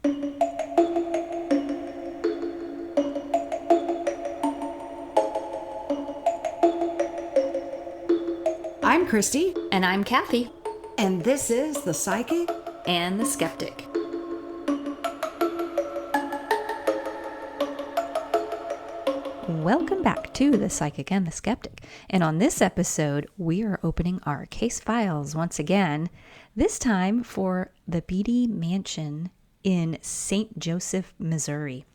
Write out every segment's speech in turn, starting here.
I'm Christy. And I'm Kathy. And this is The Psychic and the Skeptic. Welcome back to The Psychic and the Skeptic. And on this episode, we are opening our case files once again, this time for the Beattie Mansion in St. Joseph, Missouri.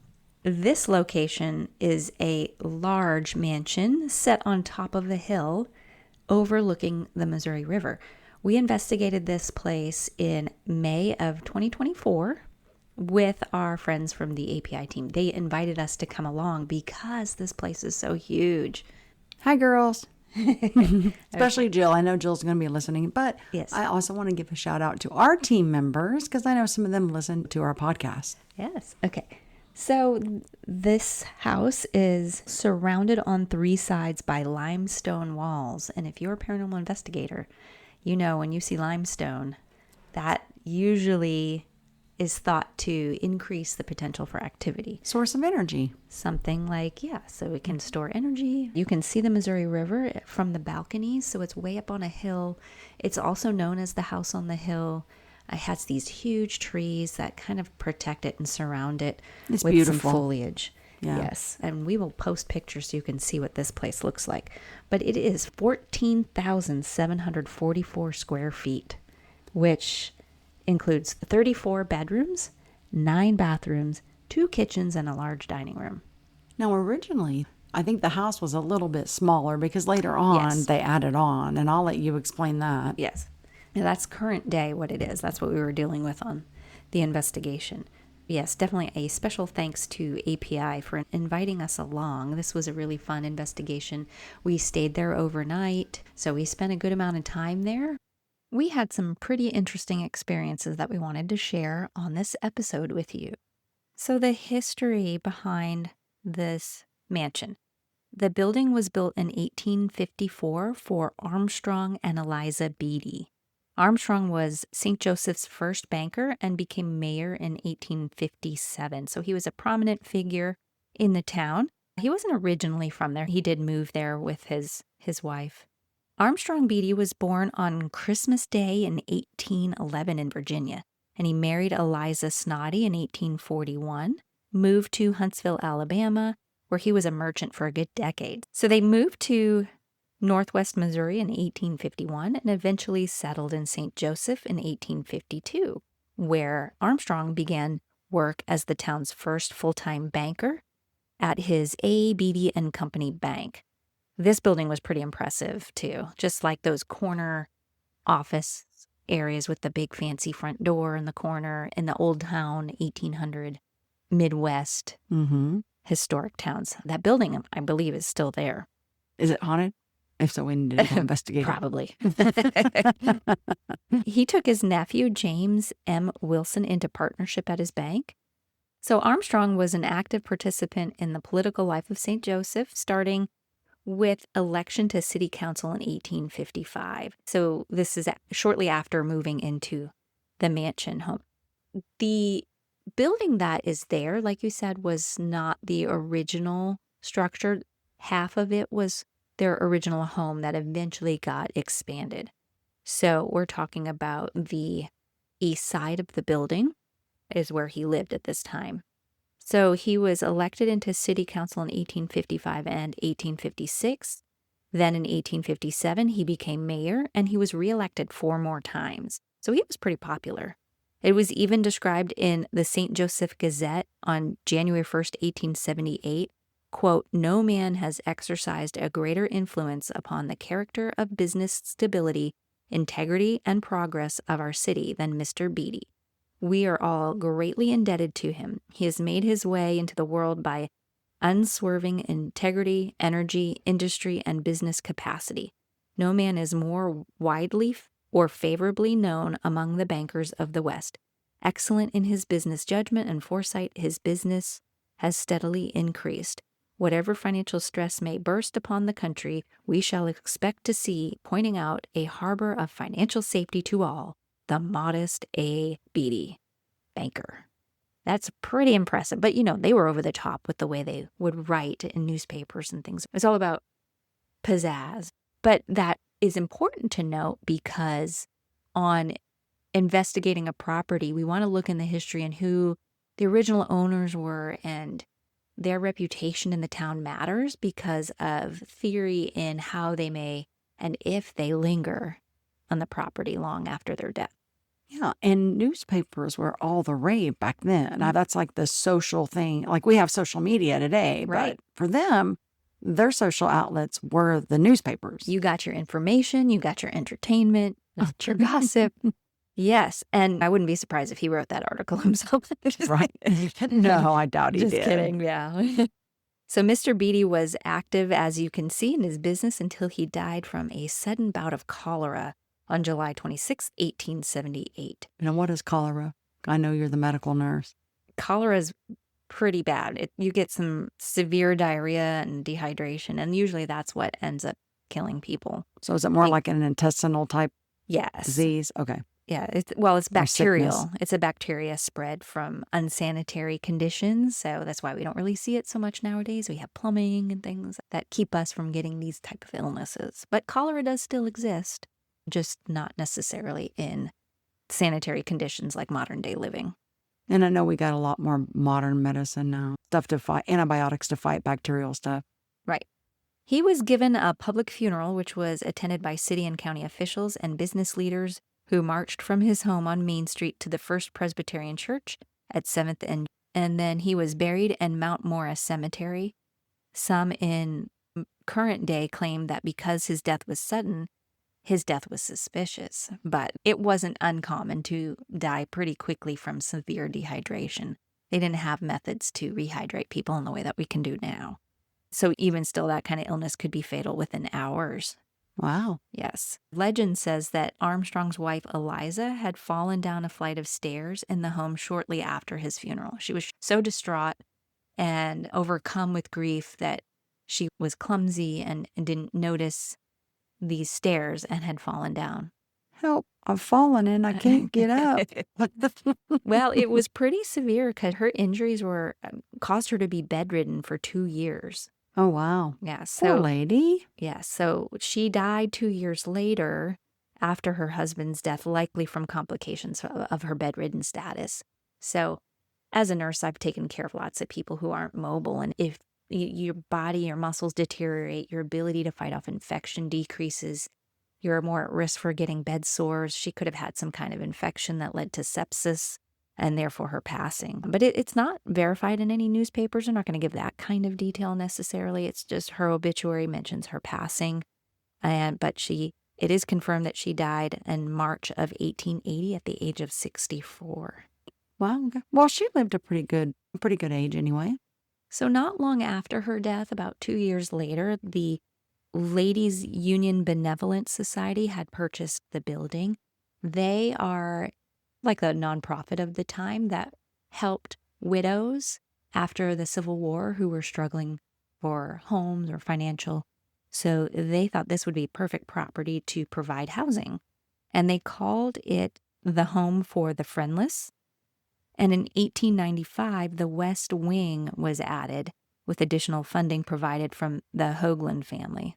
This location is a large mansion set on top of a hill overlooking the Missouri River. We investigated this place in May of 2024 with our friends from the API team. They invited us to come along because this place is so huge. Hi, girls. Especially Jill. I know Jill's going to be listening, but yes. I also want to give a shout out to our team members because I know some of them listen to our podcast. Yes. Okay. So this house is surrounded on three sides by limestone walls. And if you're a paranormal investigator, you know when you see limestone, that usually is thought to increase the potential for activity. Source of energy. Something like, so it can store energy. You can see the Missouri River from the balconies, so it's way up on a hill. It's also known as the house on the hill. It has these huge trees that kind of protect it and surround it with beautiful. Some foliage. Yeah. Yes, and we will post pictures so you can see what this place looks like. But it is 14,744 square feet, which includes 34 bedrooms, 9 bathrooms, 2 kitchens, and a large dining room. Now, originally, I think the house was a little bit smaller because later on they added on, and I'll let you explain that. Yes. Now, that's current day what it is. That's what we were dealing with on the investigation. Yes, definitely a special thanks to API for inviting us along. This was a really fun investigation. We stayed there overnight, so we spent a good amount of time there. We had some pretty interesting experiences that we wanted to share on this episode with you. So the history behind this mansion. The building was built in 1854 for Armstrong and Eliza Beatty. Armstrong was St. Joseph's first banker and became mayor in 1857. So he was a prominent figure in the town. He wasn't originally from there. He did move there with his wife. Armstrong Beatty was born on Christmas Day in 1811 in Virginia, and he married Eliza Snoddy in 1841, moved to Huntsville, Alabama, where he was a merchant for a good decade. So they moved to Northwest Missouri in 1851 and eventually settled in St. Joseph in 1852, where Armstrong began work as the town's first full-time banker at his A. Beatty and Company Bank. This building was pretty impressive, too, just like those corner office areas with the big fancy front door in the corner in the old town, 1800 Midwest historic towns. That building, I believe, is still there. Is it haunted? If so, we need to investigate. Probably. He took his nephew, James M. Wilson, into partnership at his bank. So Armstrong was an active participant in the political life of St. Joseph, starting with election to city council in 1855. So this is shortly after moving into the mansion home. The building that is there, like you said, was not the original structure. Half of it was their original home that eventually got expanded. So we're talking about the east side of the building is where he lived at this time. So he was elected into city council in 1855 and 1856. Then in 1857, he became mayor, and he was reelected 4 more times. So he was pretty popular. It was even described in the St. Joseph Gazette on January 1st, 1878, quote, "No man has exercised a greater influence upon the character of business stability, integrity, and progress of our city than Mr. Beatty. We are all greatly indebted to him. He has made his way into the world by unswerving integrity, energy, industry, and business capacity. No man is more widely or favorably known among the bankers of the West. Excellent in his business judgment and foresight, his business has steadily increased. Whatever financial stress may burst upon the country, we shall expect to see, pointing out a harbor of financial safety to all, the modest A. Beatty, banker." That's pretty impressive. But, they were over the top with the way they would write in newspapers and things. It's all about pizzazz. But that is important to note because on investigating a property, we want to look in the history and who the original owners were, and their reputation in the town matters because of theory in how they may and if they linger on the property long after their death. Yeah, and newspapers were all the rave back then. Now, that's like the social thing. Like we have social media today, Right. But for them, their social outlets were the newspapers. You got your information, you got your entertainment, not your gossip. Yes, and I wouldn't be surprised if he wrote that article himself. Right? No, I doubt he did. Just kidding, yeah. So Mr. Beattie was active, as you can see, in his business until he died from a sudden bout of cholera on July 26, 1878. Now, what is cholera? I know you're the medical nurse. Cholera is pretty bad. You get some severe diarrhea and dehydration, and usually that's what ends up killing people. So is it more like an intestinal type Yes. disease? Okay. Yeah, it's bacterial. sickness. It's a bacteria spread from unsanitary conditions, so that's why we don't really see it so much nowadays. We have plumbing and things that keep us from getting these type of illnesses. But cholera does still exist, just not necessarily in sanitary conditions like modern day living. And I know we got a lot more modern medicine now, stuff to fight, antibiotics to fight bacterial stuff. Right. He was given a public funeral, which was attended by city and county officials and business leaders who marched from his home on Main Street to the First Presbyterian Church at 7th and then he was buried in Mount Morris Cemetery. Some in current day claim that because his death was sudden, his death was suspicious, but it wasn't uncommon to die pretty quickly from severe dehydration. They didn't have methods to rehydrate people in the way that we can do now. So even still, that kind of illness could be fatal within hours. Wow. Yes. Legend says that Armstrong's wife, Eliza, had fallen down a flight of stairs in the home shortly after his funeral. She was so distraught and overcome with grief that she was clumsy and didn't notice these stairs and had fallen down. Help, I've fallen and I can't get up. Well, it was pretty severe because her injuries caused her to be bedridden for 2 years. Oh, wow. Yeah. Poor lady. Yeah. So she died 2 years later after her husband's death, likely from complications of her bedridden status. So as a nurse, I've taken care of lots of people who aren't mobile. And if your body, your muscles deteriorate, your ability to fight off infection decreases, you're more at risk for getting bed sores. She could have had some kind of infection that led to sepsis and therefore her passing. But it's not verified in any newspapers. They're not going to give that kind of detail necessarily. It's just her obituary mentions her passing. But it is confirmed that she died in March of 1880 at the age of 64. Wow. Okay. Well, she lived a pretty good age anyway. So not long after her death, about 2 years later, the Ladies Union Benevolent Society had purchased the building. They are like a nonprofit of the time that helped widows after the Civil War who were struggling for homes or financial. So they thought this would be perfect property to provide housing. And they called it the Home for the Friendless. And in 1895, the West Wing was added with additional funding provided from the Hoagland family.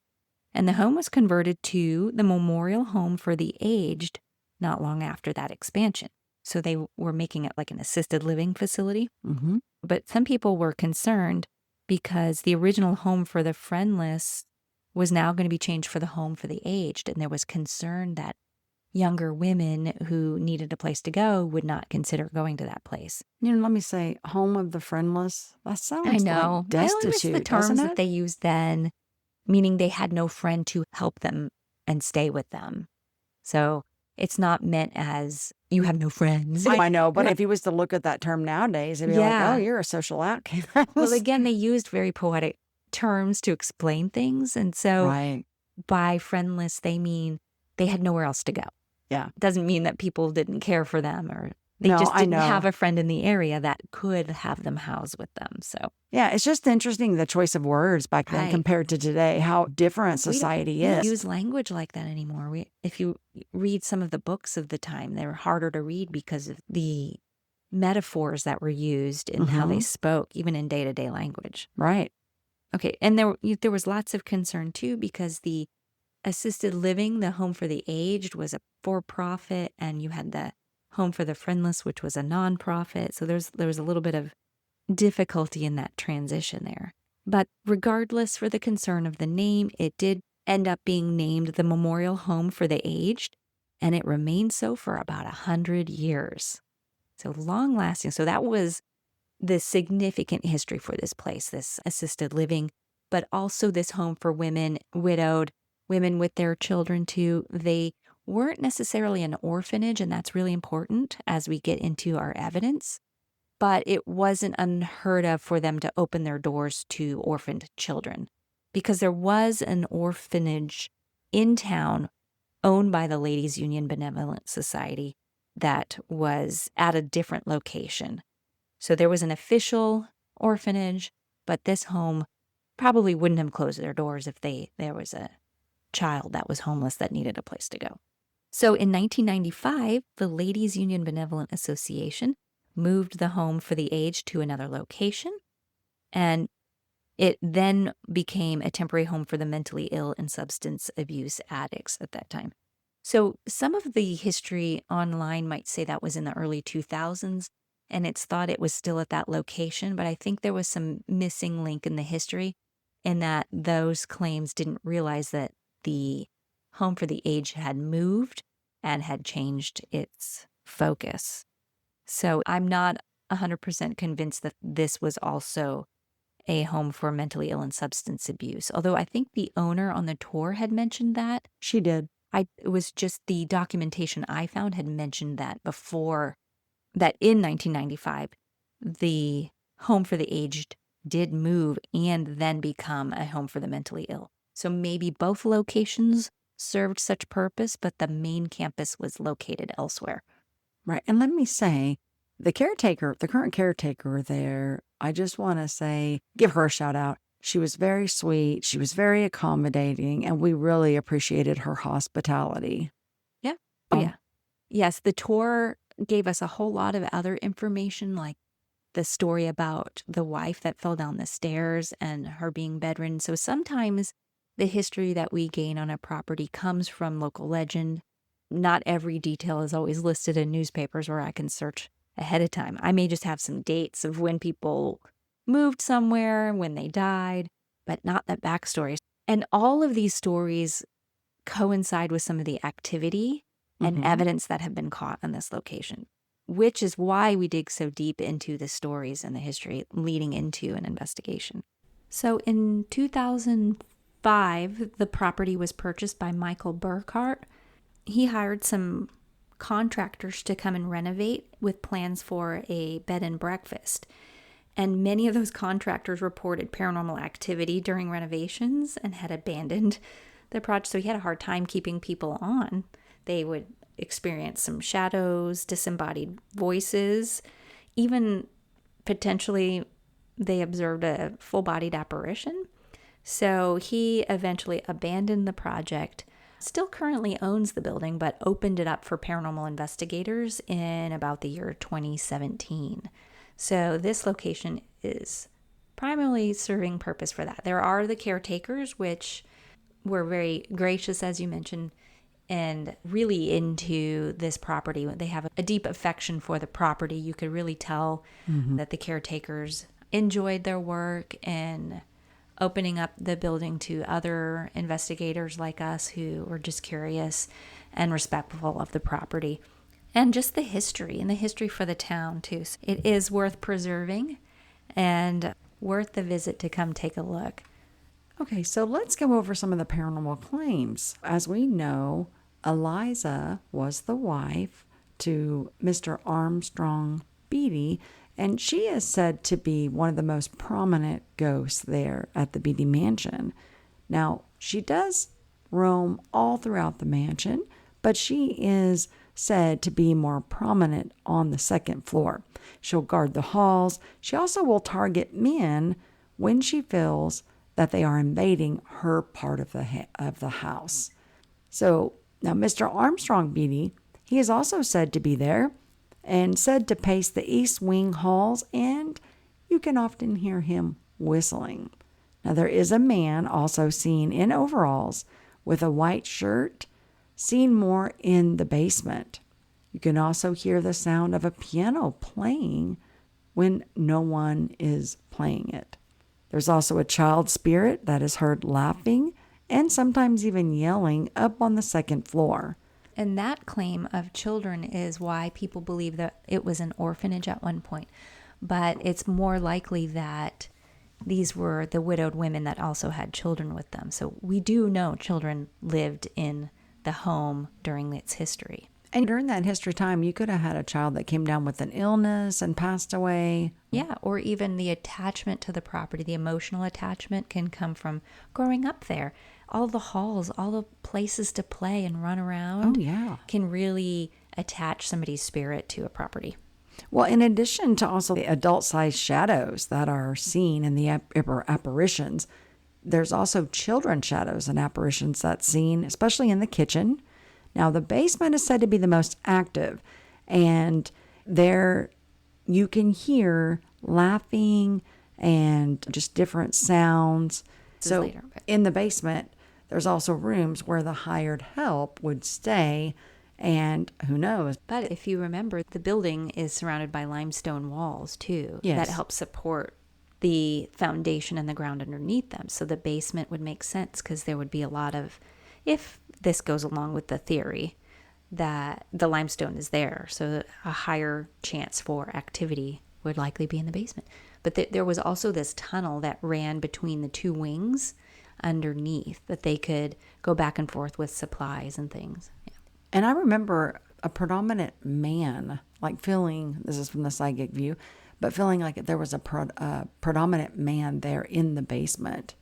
And the home was converted to the Memorial Home for the Aged not long after that expansion. So they were making it like an assisted living facility. Mm-hmm. But some people were concerned because the original Home for the Friendless was now going to be changed for the Home for the Aged. And there was concern that younger women who needed a place to go would not consider going to that place. Let me say, Home of the Friendless. That sounds like destitute, It was the terms that they used then, meaning they had no friend to help them and stay with them. So it's not meant as you have no friends. I know, but if you was to look at that term nowadays, it'd be like, oh, you're a social outcast. Well, again, they used very poetic terms to explain things. And so by friendless, they mean they had nowhere else to go. Yeah. Doesn't mean that people didn't care for them or they just didn't have a friend in the area that could have them housed with them. So yeah, it's just interesting the choice of words back then compared to today, how different society is. We don't use language like that anymore. If you read some of the books of the time, they were harder to read because of the metaphors that were used in how they spoke, even in day-to-day language. Right. Okay, and there was lots of concern, too, because the assisted living, the home for the aged, was a for-profit, and you had the home for the friendless, which was a non-profit. So there was a little bit of difficulty in that transition there. But regardless for the concern of the name, it did end up being named the Memorial Home for the Aged, and it remained so for about 100 years. So long lasting. So that was the significant history for this place, this assisted living, but also this home for women, widowed, women with their children too. They weren't necessarily an orphanage, and that's really important as we get into our evidence. But it wasn't unheard of for them to open their doors to orphaned children, because there was an orphanage in town owned by the Ladies Union Benevolent Society that was at a different location. So there was an official orphanage, but this home probably wouldn't have closed their doors if there was a child that was homeless that needed a place to go. So in 1995, the Ladies Union Benevolent Association moved the home for the aged to another location, and it then became a temporary home for the mentally ill and substance abuse addicts at that time. So some of the history online might say that was in the early 2000s, and it's thought it was still at that location, but I think there was some missing link in the history in that those claims didn't realize that the home for the aged had moved and had changed its focus. So I'm not 100% convinced that this was also a home for mentally ill and substance abuse, although I think the owner on the tour had mentioned that. She did. It was just the documentation I found had mentioned that before, that in 1995, the home for the aged did move and then become a home for the mentally ill. So maybe both locations served such purpose, but the main campus was located elsewhere. Right. And let me say, the current caretaker there, I just want to say, give her a shout out. She was very sweet. She was very accommodating, and we really appreciated her hospitality. Yeah. Oh, yeah. Yes, the tour gave us a whole lot of other information, like the story about the wife that fell down the stairs and her being bedridden. So sometimes the history that we gain on a property comes from local legend. Not every detail is always listed in newspapers where I can search ahead of time. I may just have some dates of when people moved somewhere, when they died, but not that backstory. And all of these stories coincide with some of the activity and evidence that have been caught on this location, which is why we dig so deep into the stories and the history leading into an investigation. So in 2005, the property was purchased by Michael Burkhart. He hired some contractors to come and renovate with plans for a bed and breakfast. And many of those contractors reported paranormal activity during renovations and had abandoned the project. So he had a hard time keeping people on. They would experience some shadows, disembodied voices, even potentially they observed a full-bodied apparition. So he eventually abandoned the project, still currently owns the building, but opened it up for paranormal investigators in about the year 2017. So this location is primarily serving purpose for that. There are the caretakers, which were very gracious, as you mentioned, and really into this property. They have a deep affection for the property. You could really tell that the caretakers enjoyed their work and opening up the building to other investigators like us who were just curious and respectful of the property. And just the history, and the history for the town, too. So it is worth preserving and worth the visit to come take a look. Okay, so let's go over some of the paranormal claims. As we know, Eliza was the wife to Mr. Armstrong Beatty, and she is said to be one of the most prominent ghosts there at the Beattie Mansion. Now, she does roam all throughout the mansion, but she is said to be more prominent on the second floor. She'll guard the halls. She also will target men when she feels that they are invading her part of the house. So now Mr. Armstrong Beatty, he is also said to be there, and said to pace the east wing halls, and you can often hear him whistling. Now, there is a man also seen in overalls with a white shirt, seen more in the basement. You can also hear the sound of a piano playing when no one is playing it. There's also a child spirit that is heard laughing and sometimes even yelling up on the second floor. And that claim of children is why people believe that it was an orphanage at one point. But it's more likely that these were the widowed women that also had children with them. So we do know children lived in the home during its history. And during that history time, you could have had a child that came down with an illness and passed away. Yeah, or even the attachment to the property, the emotional attachment can come from growing up there. All the halls, all the places to play and run around can really attach somebody's spirit to a property. Well, in addition to also the adult-sized shadows that are seen in the apparitions, there's also children shadows and apparitions that's seen, especially in the kitchen. Now, the basement is said to be the most active, and there you can hear laughing and just different sounds. So in the basement, there's also rooms where the hired help would stay, and who knows. But if you remember, the building is surrounded by limestone walls, too. Yes. That help support the foundation and the ground underneath them. So the basement would make sense because there would be a lot of, if this goes along with the theory that the limestone is there, so a higher chance for activity would likely be in the basement. But there was also this tunnel that ran between the two wings underneath that they could go back and forth with supplies and things. Yeah. And I remember a predominant man, like feeling, this is from the psychic view, but feeling like there was a predominant man there in the basement.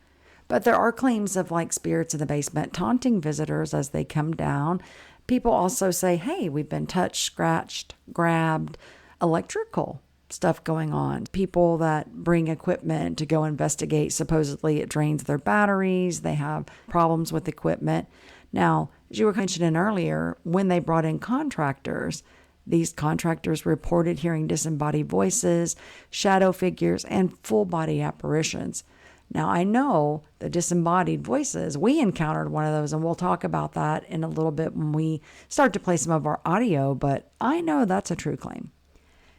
But there are claims of like spirits in the basement taunting visitors as they come down. People also say, hey, we've been touched, scratched, grabbed, electrical stuff going on. People that bring equipment to go investigate, supposedly it drains their batteries. They have problems with equipment. Now, as you were mentioning earlier, when they brought in contractors, these contractors reported hearing disembodied voices, shadow figures, and full body apparitions. Now, I know the disembodied voices, we encountered one of those, and we'll talk about that in a little bit when we start to play some of our audio, but I know that's a true claim.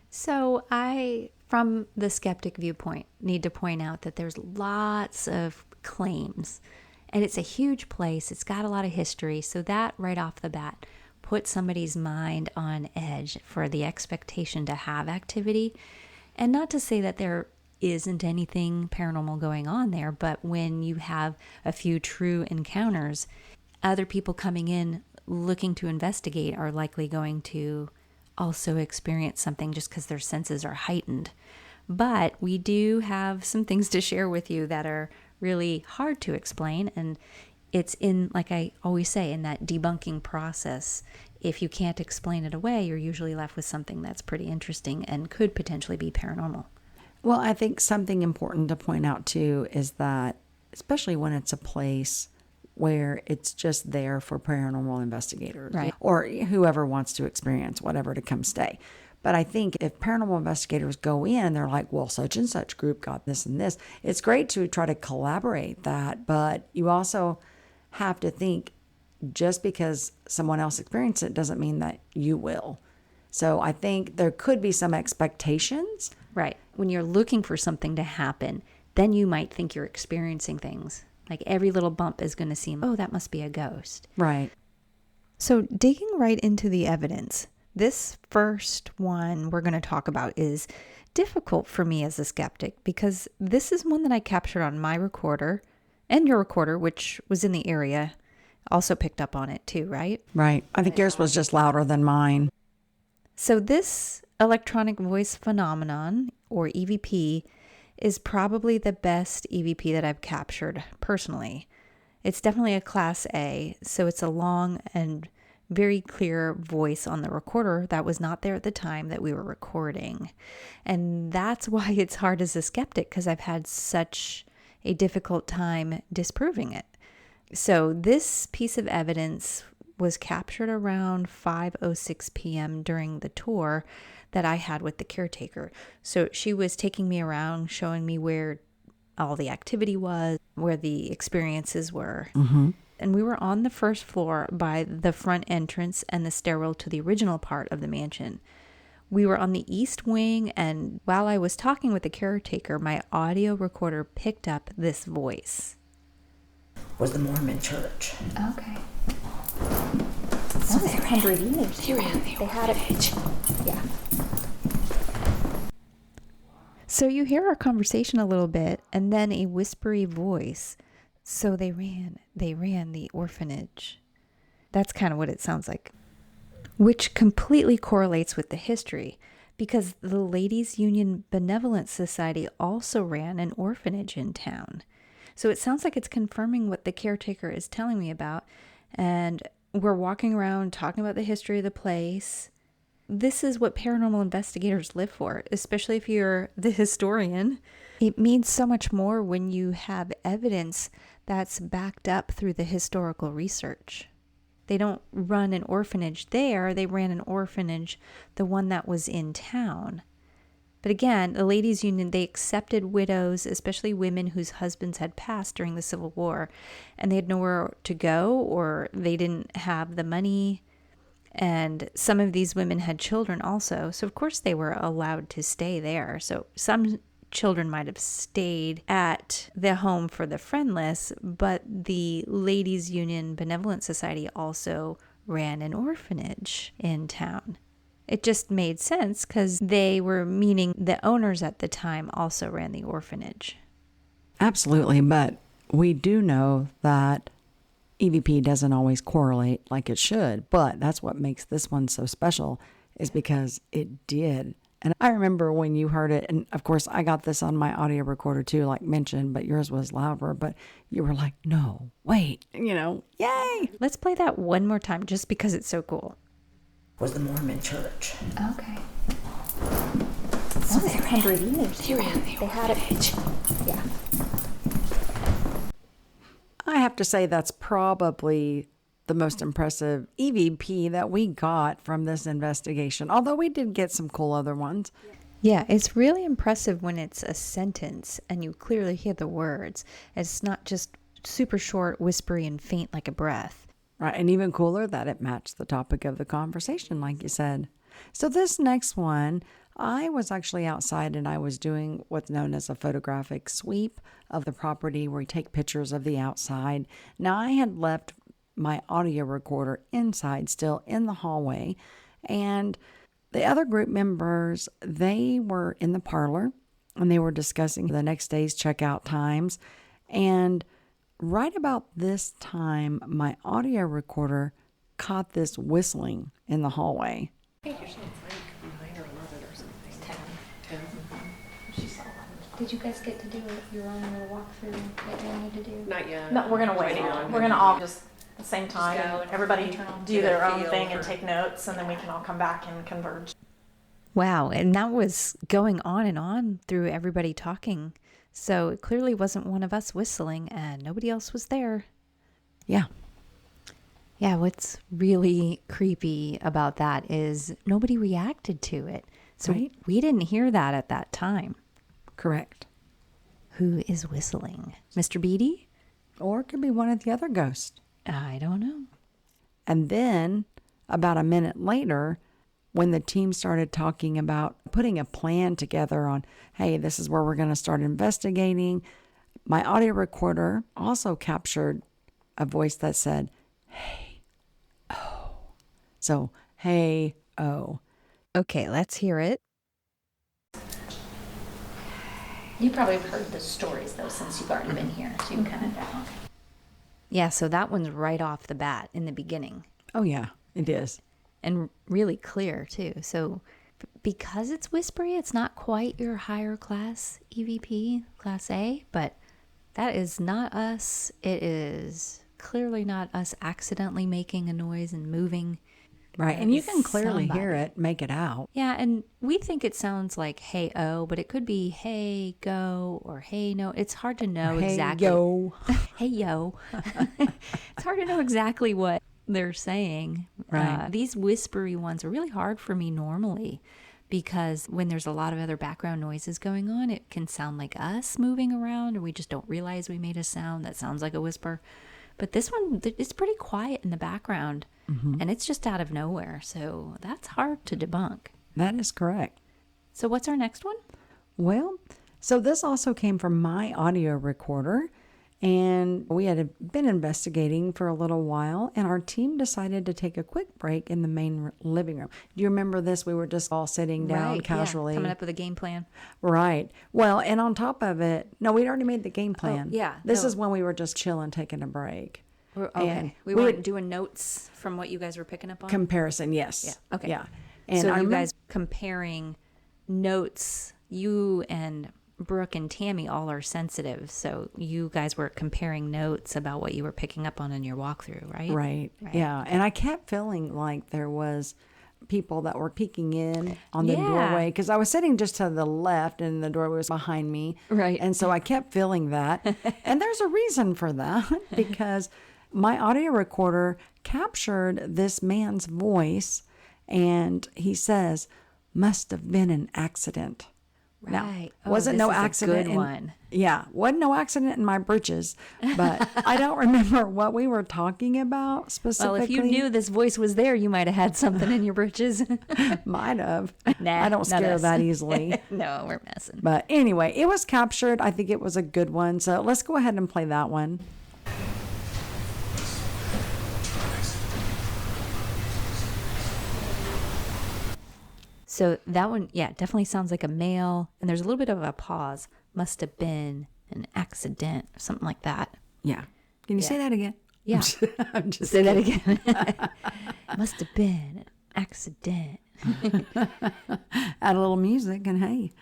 So I, from the skeptic viewpoint, need to point out that there's lots of claims, and it's a huge place. It's got a lot of history, so that right off the bat puts somebody's mind on edge for the expectation to have activity. And not to say that there isn't anything paranormal going on there, but when you have a few true encounters, other people coming in looking to investigate are likely going to also experience something just because their senses are heightened. But we do have some things to share with you that are really hard to explain, and it's in, like I always say, in that debunking process. If you can't explain it away, you're usually left with something that's pretty interesting and could potentially be paranormal. Well, I think something important to point out too is that, especially when it's a place where it's just there for paranormal investigators, right, or whoever wants to experience whatever to come stay. But I think if paranormal investigators go in and they're like, well, such and such group got this and this, it's great to try to collaborate that. But you also have to think, just because someone else experienced it doesn't mean that you will. So I think there could be some expectations. Right. When you're looking for something to happen, then you might think you're experiencing things. Like every little bump is going to seem, oh, that must be a ghost. Right. So digging right into the evidence, this first one we're going to talk about is difficult for me as a skeptic because this is one that I captured on my recorder, and your recorder, which was in the area, also picked up on it too, right? Right. I think yours was just louder than mine. So this electronic voice phenomenon, or EVP, is probably the best EVP that I've captured personally. It's definitely a Class A, so it's a long and very clear voice on the recorder that was not there at the time that we were recording. And that's why it's hard as a skeptic, because I've had such a difficult time disproving it. So this piece of evidence was captured around 5:06 p.m. during the tour that I had with the caretaker. So she was taking me around, showing me where all the activity was, where the experiences were. And we were on the first floor by the front entrance and the stairwell to the original part of the mansion. We were on the east wing, and while I was talking with the caretaker, my audio recorder picked up this voice. Was the Mormon church. Okay. So they 100 years. They ran the orphanage. Yeah. So you hear our conversation a little bit, and then a whispery voice. So they ran the orphanage. That's kind of what it sounds like. Which completely correlates with the history, because the Ladies Union Benevolent Society also ran an orphanage in town. So it sounds like it's confirming what the caretaker is telling me about, and we're walking around talking about the history of the place. This is what paranormal investigators live for, especially if you're the historian. It means so much more when you have evidence that's backed up through the historical research. They don't run an orphanage there. They ran an orphanage, the one that was in town. But again, the Ladies Union, they accepted widows, especially women whose husbands had passed during the Civil War, and they had nowhere to go, or they didn't have the money. And some of these women had children also. So of course they were allowed to stay there. So some children might have stayed at the home for the Friendless, but the Ladies Union Benevolent Society also ran an orphanage in town. It just made sense because they were, meaning the owners at the time, also ran the orphanage. Absolutely, but we do know that EVP doesn't always correlate like it should, but that's what makes this one so special, is because it did. And I remember when you heard it, and of course I got this on my audio recorder too, like mentioned, but yours was louder, but you were like, no, wait, yay. Let's play that one more time just because it's so cool. Was the Mormon church. Okay. So they 100 years. They ran the orphanage. Yeah. I have to say that's probably the most impressive EVP that we got from this investigation, although we did get some cool other ones. Yeah, it's really impressive when it's a sentence and you clearly hear the words. It's not just super short, whispery, and faint like a breath. Right, and even cooler that it matched the topic of the conversation, like you said. So this next one, I was actually outside and I was doing what's known as a photographic sweep of the property where you take pictures of the outside. Now, I had left my audio recorder inside, still in the hallway, and the other group members, they were in the parlor and they were discussing the next day's checkout times. And right about this time, my audio recorder caught this whistling in the hallway. I think usually it's like 9 or 11 or something. 10. She saw 11. Did you guys get to do your own little walkthrough that you need to do? Not yet. No, we're gonna wait. We're gonna all just at the same time, go and and everybody do get a their own feel thing and for- take notes, and then we can all come back and converge. Wow, and that was going on and on through everybody talking. So it clearly wasn't one of us whistling and nobody else was there. Yeah. Yeah, what's really creepy about that is nobody reacted to it. So Right. we didn't hear that at that time. Correct. Who is whistling? Mr. Beattie? Or it could be one of the other ghosts. I don't know. And then about a minute later, when the team started talking about putting a plan together on, hey, this is where we're going to start investigating, my audio recorder also captured a voice that said, hey, oh. So, hey, oh. Okay, let's hear it. You probably have heard the stories, though, since you've already been here, so you kind of know. Yeah, so that one's right off the bat in the beginning. Oh, yeah, it is. And really clear, too. So because it's whispery, it's not quite your higher class EVP, Class A, but that is not us. It is clearly not us accidentally making a noise and moving. Right, and you can clearly hear Somebody. it, make it out. Yeah, and we think it sounds like hey, oh, but it could be hey, go, or hey, no. It's hard to know Hey, exactly. yo. Hey, yo. It's hard to know exactly what they're saying. Right. These whispery ones are really hard for me normally because when there's a lot of other background noises going on, it can sound like us moving around or we just don't realize we made a sound that sounds like a whisper. But this one, it's pretty quiet in the background and it's just out of nowhere. So that's hard to debunk. That is correct. So what's our next one? Well, so this also came from my audio recorder, and we had been investigating for a little while, and our team decided to take a quick break in the main living room. Do you remember this? We were just all sitting down Right, casually. Yeah, coming up with a game plan. Right. Well, and on top of it, no, we'd already made the game plan. yeah. This No. is when we were just chilling, taking a break. Okay. And We we weren't would- doing notes from what you guys were picking up on? Comparison, yes. Yeah. Okay. Yeah. And so I you remember- guys comparing notes, you and Brooke and Tammy all are sensitive. So you guys were comparing notes about what you were picking up on in your walkthrough, right? Right. Right. Yeah. And I kept feeling like there was people that were peeking in on the Yeah. doorway because I was sitting just to the left and the doorway was behind me. Right. And so I kept feeling that. And there's a reason for that because my audio recorder captured this man's voice and he says, must have been an accident. Now, Right. Oh, wasn't this no is a accident good one. Yeah, wasn't no accident in my britches, but I don't remember what we were talking about specifically. Well, if you knew this voice was there, you might have had something in your britches. Might have. Nah, I don't not scare us. that easily. No, we're messing. But anyway, it was captured. I think it was a good one. So let's go ahead and play that one. So that one, yeah, definitely sounds like a male. And there's a little bit of a pause. Must have been an accident or something like that. Yeah. Can you say that again? Yeah. I'm just Say that again. Must have been an accident. add a little music and hey.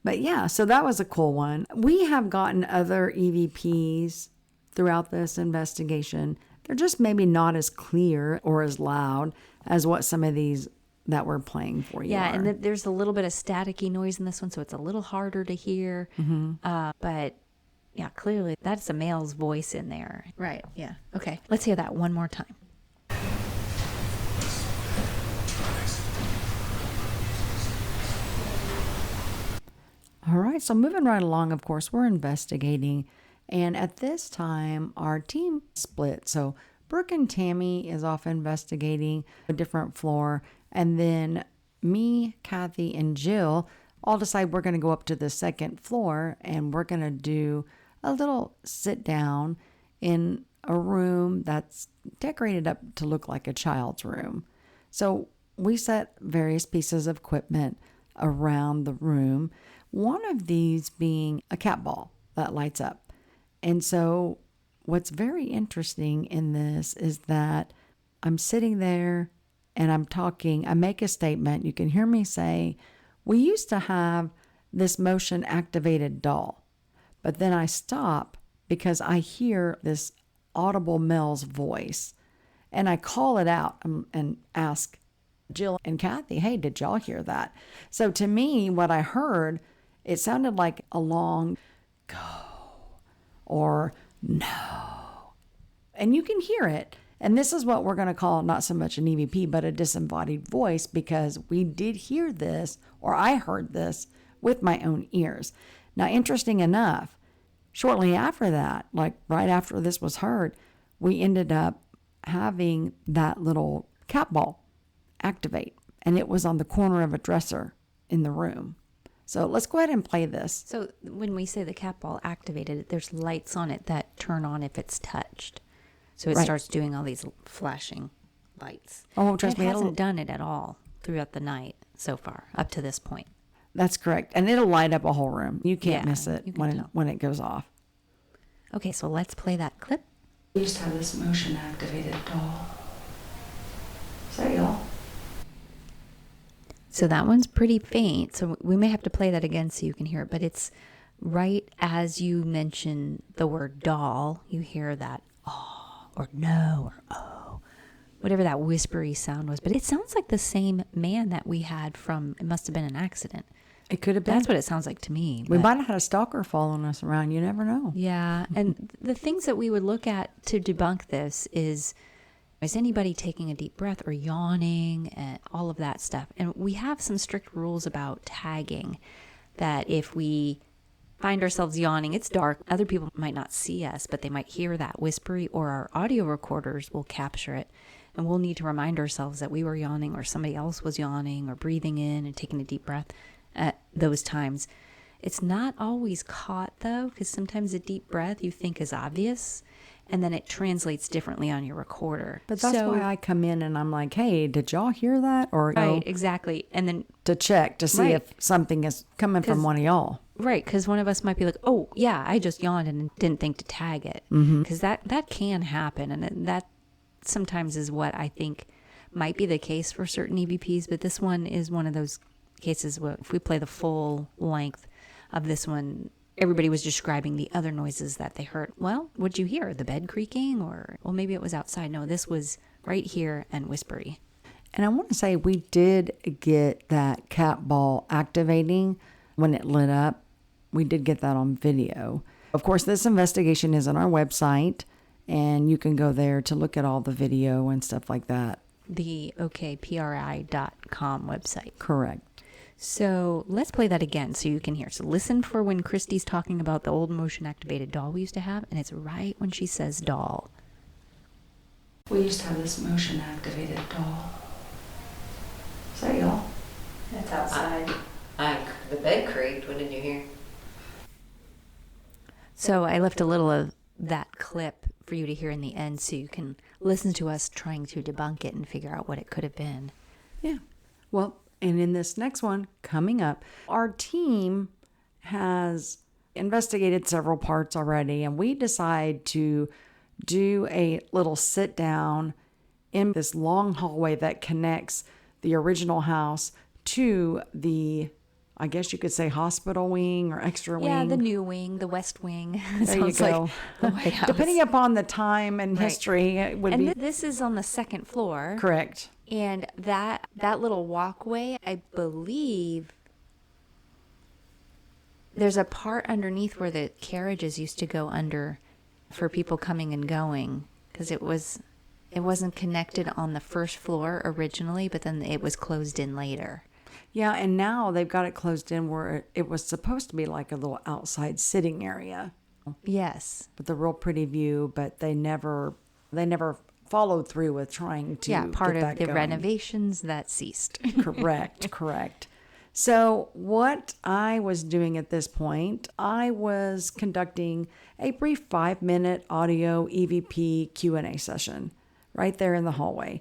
But yeah, so that was a cool one. We have gotten other EVPs throughout this investigation. They're just maybe not as clear or as loud as what some of these that we're playing for you Yeah, are. and there's a little bit of staticky noise in this one, so it's a little harder to hear. But yeah, clearly that's a male's voice in there. Right, yeah. Okay, let's hear that one more time. All right, so moving right along, of course, we're investigating. And at this time, our team split. So Brooke and Tammy is off investigating a different floor. And then me, Kathy, and Jill all decide we're going to go up to the second floor and we're going to do a little sit down in a room that's decorated up to look like a child's room. So we set various pieces of equipment around the room, one of these being a cat ball that lights up. And so what's very interesting in this is that I'm sitting there and I'm talking, I make a statement. You can hear me say, we used to have this motion activated doll, but then I stop because I hear this audible male's voice and I call it out and ask Jill and Kathy, hey, did y'all hear that? So to me, what I heard, it sounded like a long go or no. And you can hear it. And this is what we're going to call not so much an EVP, but a disembodied voice, because we did hear this, or I heard this with my own ears. Now, interesting enough, shortly after that, like right after this was heard, we ended up having that little cat ball activate, and it was on the corner of a dresser in the room. So let's go ahead and play this. So when we say the cat ball activated, there's lights on it that turn on if it's touched. So it Right. starts doing all these flashing lights. Oh, trust it me, hasn't done it at all throughout the night so far, up to this point. That's correct. And it'll light up a whole room. You can't Yeah, miss it you can when tell. when it goes off. Okay, so let's play that clip. We used to have this motion activated doll. Say y'all. So that one's pretty faint. So we may have to play that again so you can hear it. But it's right as you mention the word doll, you hear that oh or no or oh, whatever that whispery sound was. But it sounds like the same man that we had from It Must Have Been an Accident. It could have been. That's what it sounds like to me. We but- might have had a stalker following us around. You never know. Yeah, and the things that we would look at to debunk this is Is anybody taking a deep breath or yawning and all of that stuff? And we have some strict rules about tagging that if we find ourselves yawning, it's dark, other people might not see us, but they might hear that whispery, or our audio recorders will capture it. And we'll need to remind ourselves that we were yawning or somebody else was yawning or breathing in and taking a deep breath at those times. It's not always caught, though, because sometimes a deep breath you think is obvious, and then it translates differently on your recorder. But that's why I come in and I'm like, hey, did y'all hear that? Or right, exactly. And then to check to see if something is coming from one of y'all. Right, because one of us might be like, oh, yeah, I just yawned and didn't think to tag it. Because that can happen, and that sometimes is what I think might be the case for certain EVPs, but this one is one of those cases where if we play the full length of this one, everybody was describing the other noises that they heard. Well, what'd you hear? The bed creaking? Or, well, maybe it was outside. No, this was right here and whispery. And I want to say we did get that cat ball activating when it lit up. We did get that on video. Of course, this investigation is on our website, and you can go there to look at all the video and stuff like that. The okpri.com website. Correct. So let's play that again so you can hear. So listen for when Christy's talking about the old motion activated doll we used to have, and it's right when she says doll. We used to have this motion activated doll. Is that y'all? That's outside. The bed creaked. What did you hear? So I left a little of that clip for you to hear in the end so you can listen to us trying to debunk it and figure out what it could have been. Yeah. Well, and in this next one coming up, our team has investigated several parts already, and we decide to do a little sit down in this long hallway that connects the original house to the, I guess you could say, hospital wing or extra wing. Yeah, the new wing, the west wing. There you go. Like the White House. Depending upon the time and history, it would be. This is on the second floor. Correct. And that little walkway, I believe, there's a part underneath where the carriages used to go under for people coming and going, because it wasn't connected on the first floor originally, but then it was closed in later. Yeah, and now they've got it closed in where it was supposed to be like a little outside sitting area. Yes. With a real pretty view, but they never followed through with trying to part get of that the going. renovations that ceased. Correct. So what I was doing at this point, I was conducting a brief 5-minute audio EVP Q&A session right there in the hallway.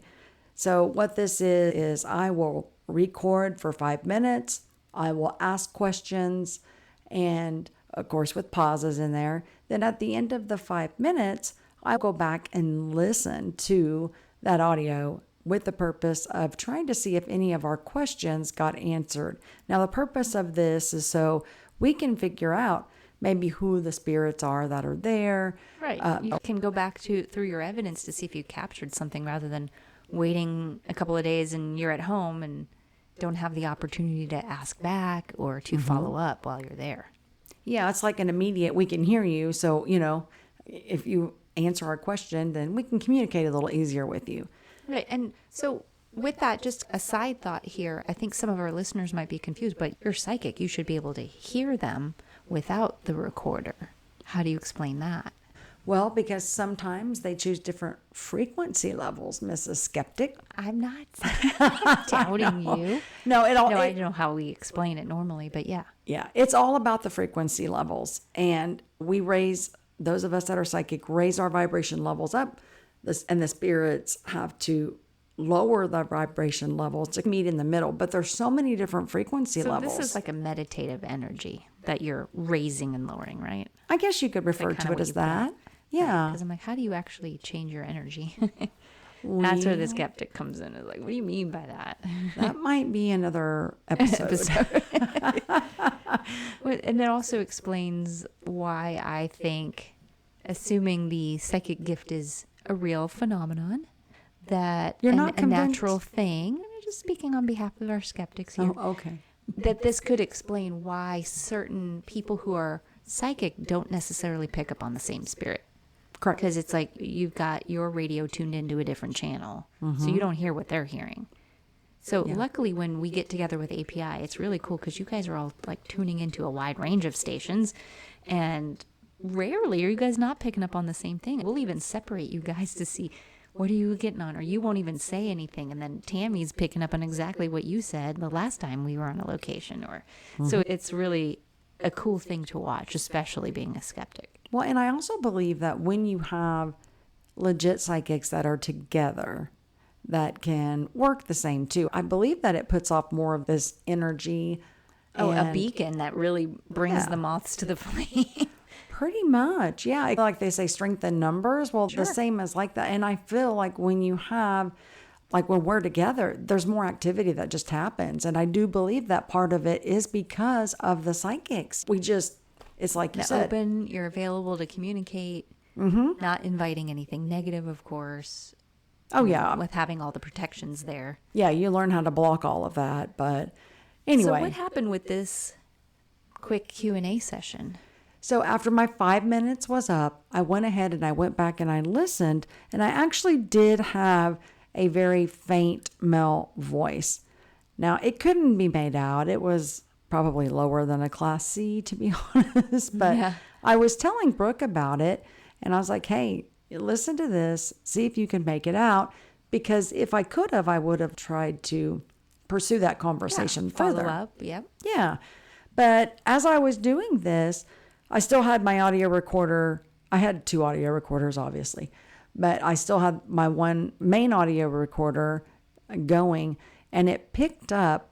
So what this is I will record for 5 minutes. I will ask questions, and of course with pauses in there. Then at the end of the 5 minutes, I'll go back and listen to that audio with the purpose of trying to see if any of our questions got answered. Now, the purpose of this is so we can figure out maybe who the spirits are that are there. Right. You can go back through your evidence to see if you captured something rather than waiting a couple of days and you're at home and don't have the opportunity to ask back or to follow up while you're there. Yeah, it's like an immediate, we can hear you. So, if you answer our question, then we can communicate a little easier with you. Right. And so with that, just a side thought here, I think some of our listeners might be confused, but you're psychic. You should be able to hear them without the recorder. How do you explain that? Well, because sometimes they choose different frequency levels, Mrs. Skeptic. I'm not doubting you. No, I don't know how we explain it normally, but yeah. Yeah, it's all about the frequency levels. And we those of us that are psychic, raise our vibration levels up. And the spirits have to lower the vibration levels to meet in the middle. But there's so many different frequency levels. So this is like a meditative energy that you're raising and lowering, right? I guess you could refer to it as that. Yeah. Because I'm like, how do you actually change your energy? That's where the skeptic comes in. Is like, what do you mean by that? That might be another episode. And it also explains why I think, assuming the psychic gift is a real phenomenon, that you're not a natural thing. I'm just speaking on behalf of our skeptics here. Oh, okay. That this could explain why certain people who are psychic don't necessarily pick up on the same spirit. Correct. Because it's like you've got your radio tuned into a different channel. So you don't hear what they're hearing. So luckily when we get together with API, it's really cool because you guys are all like tuning into a wide range of stations. And rarely are you guys not picking up on the same thing. We'll even separate you guys to see what are you getting on, or you won't even say anything. And then Tammy's picking up on exactly what you said the last time we were on a location. So it's really a cool thing to watch, especially being a skeptic. Well, and I also believe that when you have legit psychics that are together that can work the same too, I believe that it puts off more of this energy. Oh, a beacon that really brings the moths to the flame. Pretty much, yeah. Like they say, strength in numbers. Well, the same as like that. And I feel like when you have, like when we're together, there's more activity that just happens. And I do believe that part of it is because of the psychics. It's like you said. Open, you're available to communicate, not inviting anything negative, of course. Oh, yeah. With having all the protections there. Yeah, you learn how to block all of that. But anyway. So what happened with this quick Q&A session? So after my 5 minutes was up, I went ahead and I went back and I listened, and I actually did have a very faint male voice. Now, it couldn't be made out. It was probably lower than a Class C, to be honest. But I was telling Brooke about it, and I was like, hey, listen to this, see if you can make it out. Because if I could have, I would have tried to pursue that conversation further. Follow up, yep. Yeah. But as I was doing this, I still had my audio recorder. I had 2 audio recorders, obviously, but I still had my one main audio recorder going, and it picked up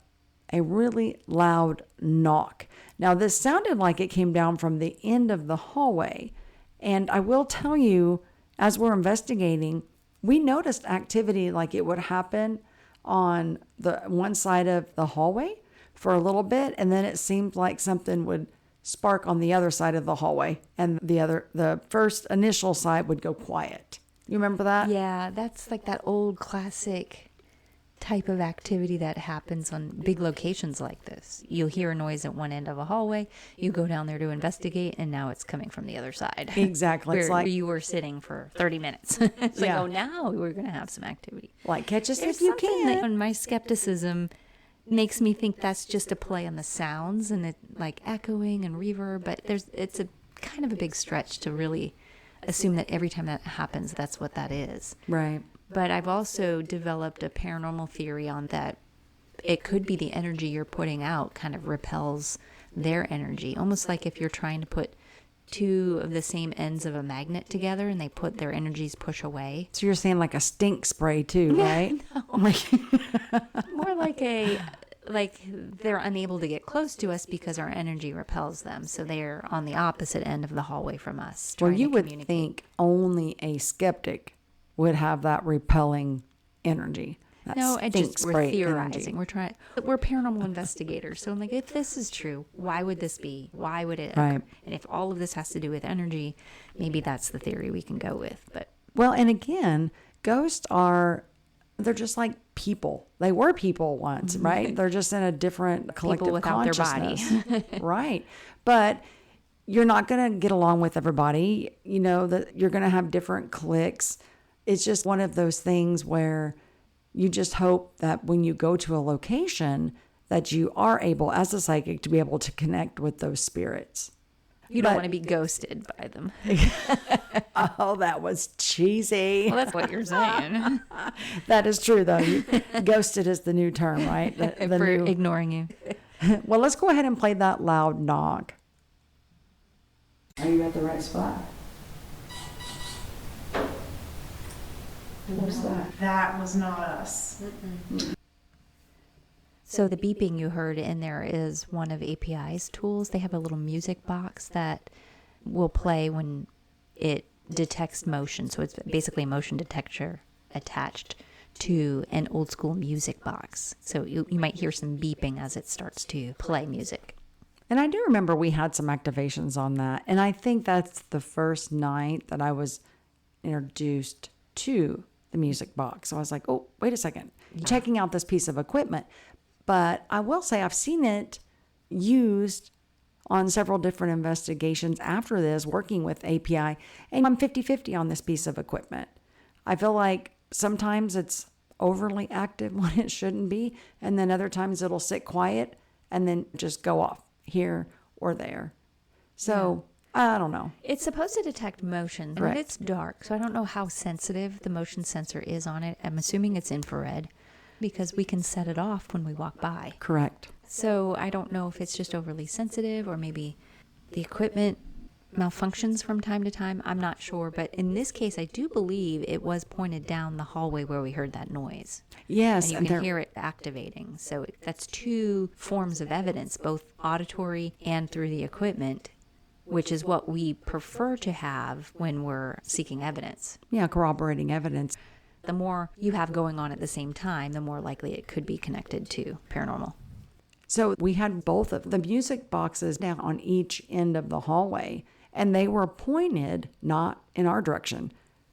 a really loud knock. Now, this sounded like it came down from the end of the hallway. And I will tell you, as we're investigating, we noticed activity like it would happen on the one side of the hallway for a little bit, and then it seemed like something would spark on the other side of the hallway, and the first initial side would go quiet. You remember that? Yeah, that's like that old classic type of activity that happens on big locations like this. You'll hear a noise at one end of a hallway, you go down there to investigate, and now it's coming from the other side. Exactly. Where It's like you were sitting for 30 minutes. It's like, oh, now we're going to have some activity. Like, catch us There's if you something can. that, my skepticism makes me think that's just a play on the sounds and it like echoing and reverb, but it's a kind of a big stretch to really assume that every time that happens, that's what that is. Right. But I've also developed a paranormal theory on that it could be the energy you're putting out kind of repels their energy, almost like if you're trying to put 2 of the same ends of a magnet together and they put their energies push away. So you're saying like a stink spray too, right? More like they're unable to get close to us because our energy repels them. So they're on the opposite end of the hallway from us. Well, trying you to would communicate. think only a skeptic would have that repelling energy. That No, and stink just we're spray theorizing. energy. We're paranormal investigators. So I'm like, if this is true, why would this be? Why would it? Right. Occur? And if all of this has to do with energy, maybe that's the theory we can go with. But Well, and again, ghosts they're just like people. They were people once, right? They're just in a different collective people without their body. consciousness. Right. But you're not going to get along with everybody. You know, that you're going to have different cliques. It's just one of those things where you just hope that when you go to a location that you are able, as a psychic, to be able to connect with those spirits. you don't want to be ghosted by them. Oh, that was cheesy. Well, that's what you're saying. That is true, though. Ghosted is the new term, right? The For new... ignoring you. Well, let's go ahead and play that loud knock. Are you at the right spot? What's that? That was not us. So the beeping you heard in there is one of API's tools. They have a little music box that will play when it detects motion. So it's basically a motion detector attached to an old school music box. So you might hear some beeping as it starts to play music. And I do remember we had some activations on that. And I think that's the first night that I was introduced to the music box. So I was like, oh, wait a second, checking out this piece of equipment. But I will say I've seen it used on several different investigations after this, working with API, and I'm 50-50 on this piece of equipment. I feel like sometimes it's overly active when it shouldn't be, and then other times it'll sit quiet and then just go off here or there. So I don't know. It's supposed to detect motion, Correct. and it's dark, so I don't know how sensitive the motion sensor is on it. I'm assuming it's infrared because we can set it off when we walk by. Correct. So I don't know if it's just overly sensitive or maybe the equipment malfunctions from time to time. I'm not sure. But in this case, I do believe it was pointed down the hallway where we heard that noise. Yes. And you can hear it activating. So that's two forms of evidence, both auditory and through the equipment, which is what we prefer to have when we're seeking evidence. Yeah, corroborating evidence. The more you have going on at the same time, the more likely it could be connected to paranormal. So we had both of the music boxes down on each end of the hallway, and they were pointed not in our direction,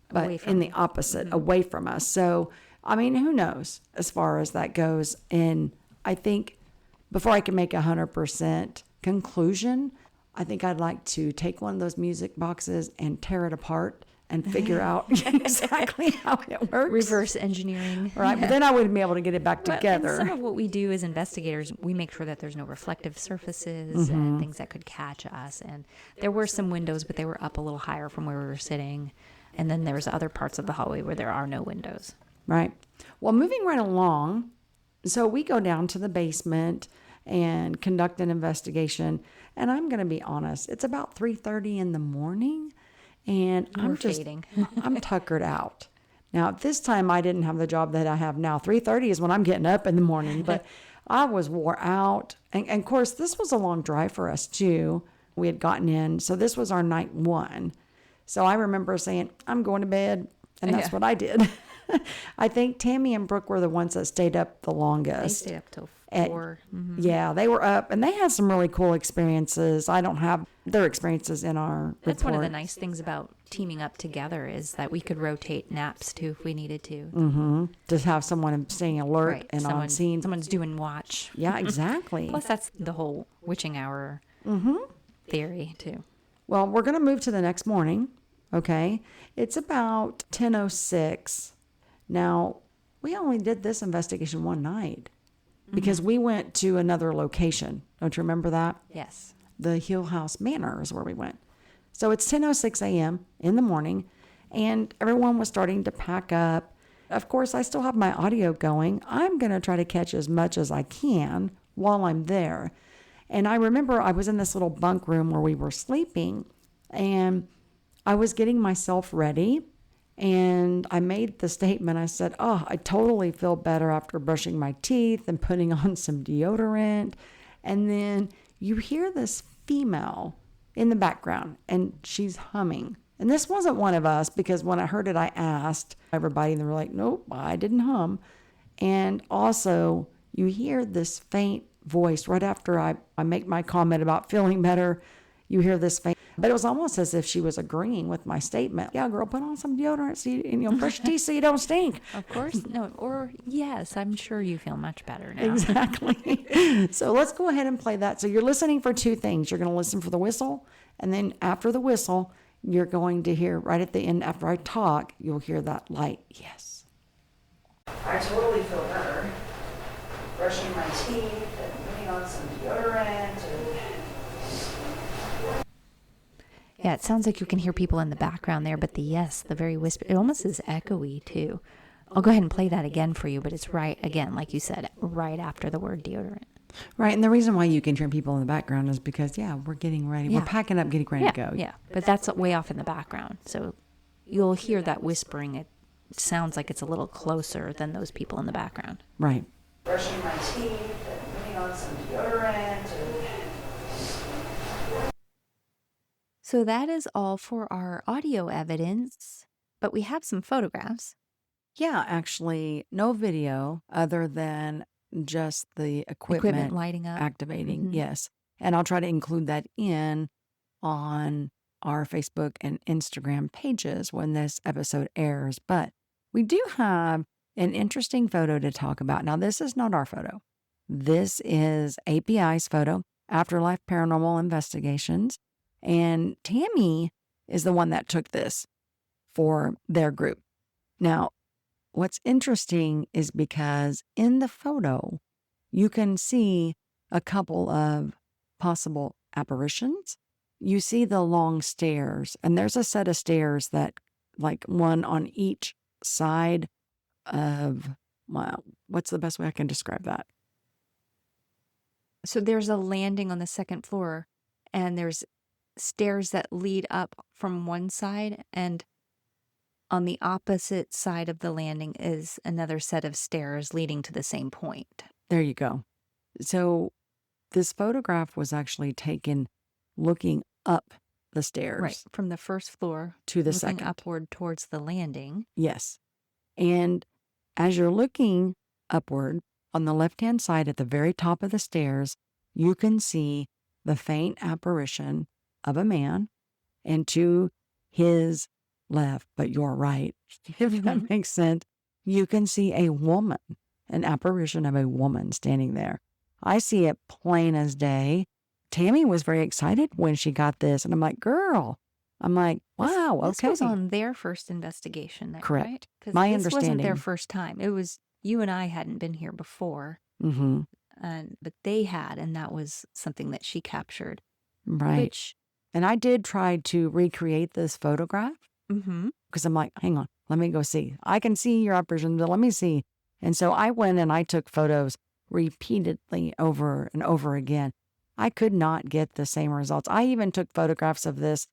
but in the opposite, away from us. So, I mean, who knows as far as that goes. And I think before I can make 100% conclusion, I think I'd like to take one of those music boxes and tear it apart and figure out exactly how it works. Reverse engineering. Right, but then I wouldn't be able to get it back together. Some of what we do as investigators, we make sure that there's no reflective surfaces and things that could catch us. And there were some windows, but they were up a little higher from where we were sitting. And then there's other parts of the hallway where there are no windows. Right. Well, moving right along, so we go down to the basement and conduct an investigation. And I'm going to be honest, it's about 3:30 in the morning. And I'm tuckered out. Now, at this time, I didn't have the job that I have now. 3:30 is when I'm getting up in the morning, but I was wore out. And of course, this was a long drive for us, too. We had gotten in. So this was our night one. So I remember saying, I'm going to bed. And that's what I did. I think Tammy and Brooke were the ones that stayed up the longest. They stayed up till 4. Yeah, they were up, and they had some really cool experiences. I don't have their experiences in our That's report. one of the nice things about teaming up together is that we could rotate naps, too, if we needed to. Mm-hmm. Just have someone staying alert and on scene. Someone's doing watch. Yeah, exactly. Plus, that's the whole witching hour theory, too. Well, we're going to move to the next morning, okay? It's about 10:06. Now, we only did this investigation one night because we went to another location. Don't you remember that? Yes. The Hill House Manor is where we went. So it's 10:06 a.m. in the morning, and everyone was starting to pack up. Of course, I still have my audio going. I'm going to try to catch as much as I can while I'm there. And I remember I was in this little bunk room where we were sleeping, and I was getting myself ready. And I made the statement, I said, I totally feel better after brushing my teeth and putting on some deodorant. And then you hear this female in the background, and she's humming. And this wasn't one of us, because when I heard it, I asked everybody, and they were like, nope, I didn't hum. And also, you hear this faint voice right after I make my comment about feeling better. You hear this faint, but it was almost as if she was agreeing with my statement. Yeah, girl, put on some deodorant so you brush your teeth so you don't stink. Of course. No, or yes, I'm sure you feel much better now. Exactly. So let's go ahead and play that. So you're listening for two things. You're going to listen for the whistle, and then after the whistle, you're going to hear right at the end, after I talk, you'll hear that light. Yes. I totally feel better. Brushing my teeth and putting on some deodorant. Yeah, it sounds like you can hear people in the background there, but the very whisper, it almost is echoey too. I'll go ahead and play that again for you, but it's right, again, like you said, right after the word deodorant. Right, and the reason why you can hear people in the background is because, we're getting ready. Yeah. We're packing up, getting ready to go. Yeah, but that's way off in the background. So you'll hear that whispering. It sounds like it's a little closer than those people in the background. Right. Brushing my teeth and putting on some deodorant. So that is all for our audio evidence, but we have some photographs. Yeah, actually, no video other than just the equipment lighting up, activating. Yes. And I'll try to include that in on our Facebook and Instagram pages when this episode airs. But we do have an interesting photo to talk about. Now, this is not our photo. This is API's photo. Afterlife Paranormal Investigations. And Tammy is the one that took this for their group. Now, what's interesting is because in the photo, you can see a couple of possible apparitions. You see the long stairs, and there's a set of stairs that, like one on each side of, well, what's the best way I can describe that? So there's a landing on the second floor, and there's stairs that lead up from one side, and on the opposite side of the landing is another set of stairs leading to the same point. There you go. So this photograph was actually taken looking up the stairs. Right, from the first floor to the looking second. upward towards the landing. Yes. And as you're looking upward, on the left-hand side at the very top of the stairs, you can see the faint apparition of a man, and to his left, but your right, if that makes sense, you can see a woman, an apparition of a woman standing there. I see it plain as day. Tammy was very excited when she got this, and I'm like, girl, I'm like, wow, This okay. was on their first investigation there, Correct. right? 'Cause My this wasn't their understanding. first time. It was, you and I hadn't been here before, Mm-hmm. but they had, and that was something that she captured. Right. Which, And I did try to recreate this photograph mm-hmm. because I'm like, hang on, let me go see. I can see your apparition, but let me see. And so I went and I took photos repeatedly over and over again. I could not get the same results. I even took photographs of this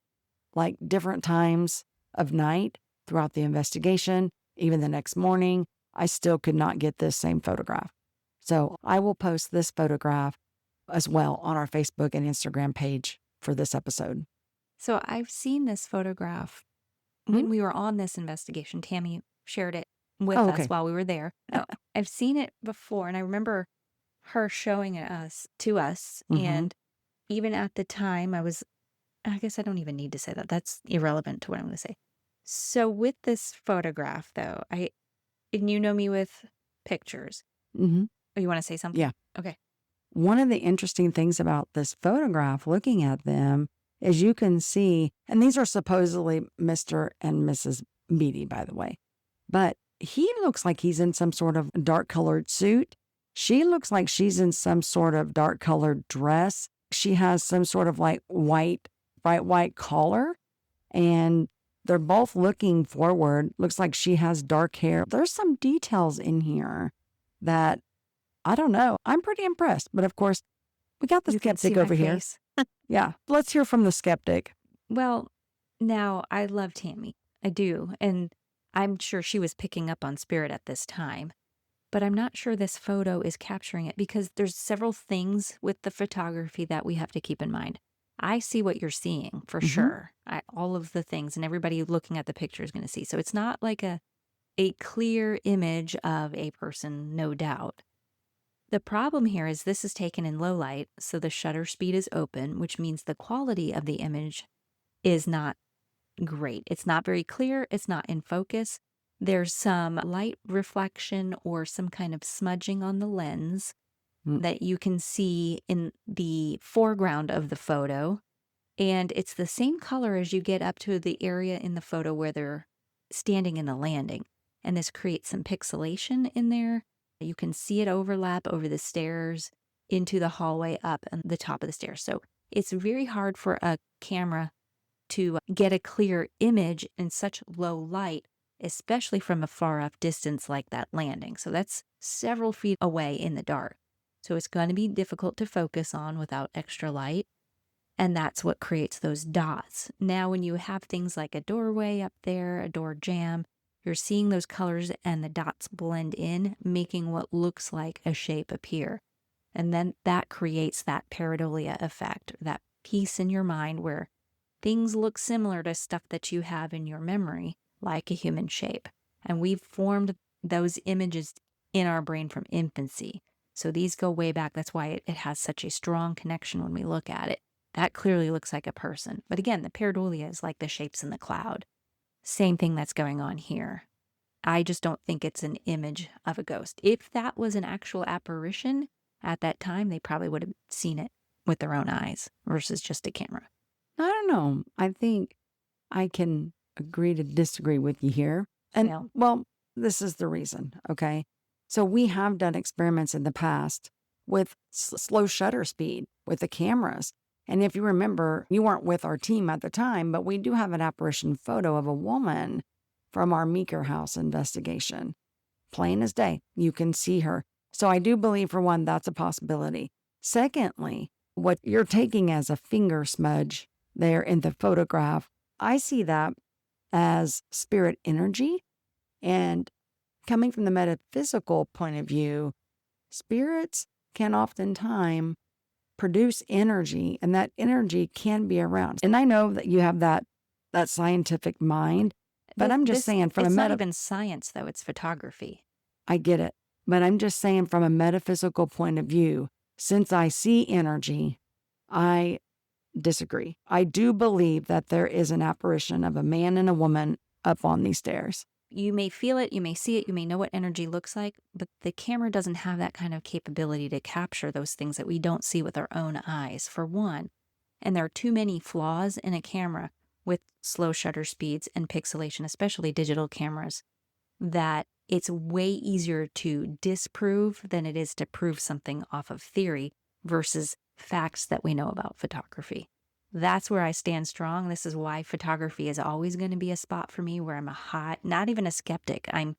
like different times of night throughout the investigation, even the next morning. I still could not get this same photograph. So I will post this photograph as well on our Facebook and Instagram page for this episode. So I've seen this photograph when we were on this investigation. Tammy shared it with Oh, okay. us while we were there. No, I've seen it before, and I remember her showing it to us. Mhm. And even at the time, I guess I don't even need to say that. That's irrelevant to what I'm going to say. So with this photograph, though, and you know me with pictures. Mm-hmm. Oh, you want to say something? Yeah. Okay. One of the interesting things about this photograph, looking at them, is you can see, and these are supposedly Mr. and Mrs. Beatty, by the way, but he looks like he's in some sort of dark colored suit. She looks like she's in some sort of dark colored dress. She has some sort of like bright white collar, and they're both looking forward. Looks like she has dark hair. There's some details in here that, I don't know. I'm pretty impressed. But of course, we got the You can see skeptic my over here. face. Yeah. Let's hear from the skeptic. Well, now I love Tammy. I do. And I'm sure she was picking up on spirit at this time. But I'm not sure this photo is capturing it because there's several things with the photography that we have to keep in mind. I see what you're seeing for sure. All of the things, and everybody looking at the picture is going to see. So it's not like a clear image of a person, no doubt. The problem here is this is taken in low light, so the shutter speed is open, which means the quality of the image is not great. It's not very clear. It's not in focus. There's some light reflection or some kind of smudging on the lens that you can see in the foreground of the photo. And it's the same color as you get up to the area in the photo where they're standing in the landing. And this creates some pixelation in there. You can see it overlap over the stairs into the hallway up and the top of the stairs. So it's very hard for a camera to get a clear image in such low light, especially from a far off distance like that landing. So that's several feet away in the dark. So it's going to be difficult to focus on without extra light. And that's what creates those dots. Now, when you have things like a doorway up there, a door jamb, you're seeing those colors and the dots blend in, making what looks like a shape appear. And then that creates that pareidolia effect, that piece in your mind where things look similar to stuff that you have in your memory, like a human shape. And we've formed those images in our brain from infancy. So these go way back. That's why it has such a strong connection when we look at it. That clearly looks like a person. But again, the pareidolia is like the shapes in the cloud. Same thing that's going on here. I just don't think it's an image of a ghost. If that was an actual apparition at that time, they probably would have seen it with their own eyes versus just a camera? I don't know. I think I can agree to disagree with you here. And well, this is the reason, okay? So we have done experiments in the past with slow shutter speed with the cameras. And if you remember, you weren't with our team at the time, but we do have an apparition photo of a woman from our Meeker House investigation. Plain as day, you can see her. So I do believe, for one, that's a possibility. Secondly, what you're taking as a finger smudge there in the photograph, I see that as spirit energy. And coming from the metaphysical point of view, spirits can oftentimes produce energy, and that energy can be around. And I know that you have that scientific mind, but I'm just saying from it's not even science, though. It's photography. I get it. But I'm just saying from a metaphysical point of view, since I see energy, I disagree. I do believe that there is an apparition of a man and a woman up on these stairs. You may feel it, you may see it, you may know what energy looks like, but the camera doesn't have that kind of capability to capture those things that we don't see with our own eyes, for one. And there are too many flaws in a camera with slow shutter speeds and pixelation, especially digital cameras, that it's way easier to disprove than it is to prove something off of theory versus facts that we know about photography. That's where I stand strong. This is why photography is always going to be a spot for me where I'm not even a skeptic. I'm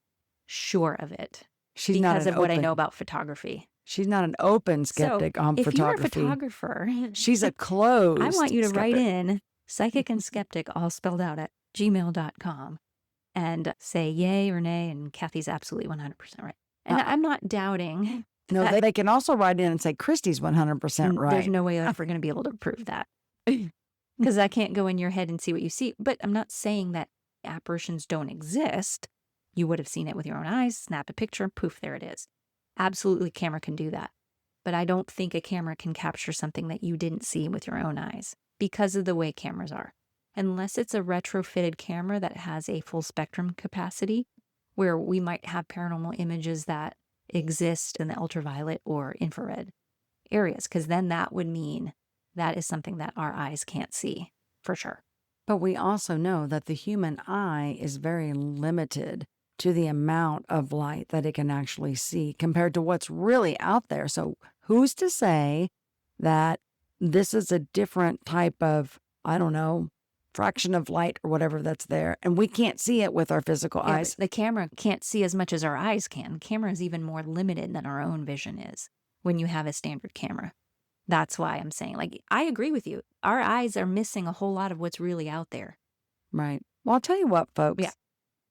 sure of it because of what I know about photography. She's not an open skeptic on photography. If you're a photographer, she's a closed I want you to skeptic. write in psychic and skeptic, all spelled out, at gmail.com and say yay or nay, and Kathy's absolutely 100% right. And I'm not doubting. No, they can also write in and say Christy's 100% right. There's no way that we're going to be able to prove that. Because I can't go in your head and see what you see. But I'm not saying that apparitions don't exist. You would have seen it with your own eyes, snap a picture, poof, there it is. Absolutely, camera can do that. But I don't think a camera can capture something that you didn't see with your own eyes because of the way cameras are. Unless it's a retrofitted camera that has a full spectrum capacity, where we might have paranormal images that exist in the ultraviolet or infrared areas, because then that would mean that is something that our eyes can't see, for sure. But we also know that the human eye is very limited to the amount of light that it can actually see compared to what's really out there. So who's to say that this is a different type of, I don't know, fraction of light or whatever that's there, and we can't see it with our physical eyes? The camera can't see as much as our eyes can. The camera is even more limited than our own vision is when you have a standard camera. That's why I'm saying, I agree with you. Our eyes are missing a whole lot of what's really out there. Right. Well, I'll tell you what, folks. Yeah.